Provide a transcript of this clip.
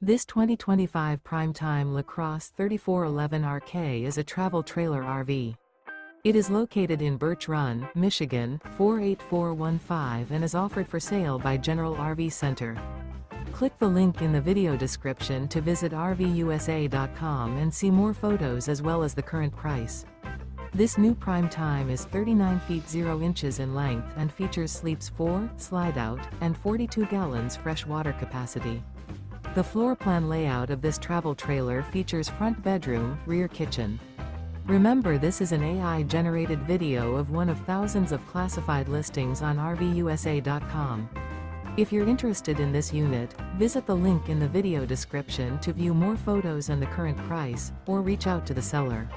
This 2025 Prime Time LaCrosse 3411RK is a travel trailer RV. It is located in Birch Run, Michigan, 48415 and is offered for sale by General RV Center. Click the link in the video description to visit RVUSA.com and see more photos as well as the current price. This new Prime Time is 39 feet 0 inches in length and features sleeps 4, slide-out, and 42 gallons fresh water capacity. The floor plan layout of this travel trailer features front bedroom, rear kitchen. Remember, this is an AI-generated video of one of thousands of classified listings on RVUSA.com. If you're interested in this unit, visit the link in the video description to view more photos and the current price, or reach out to the seller.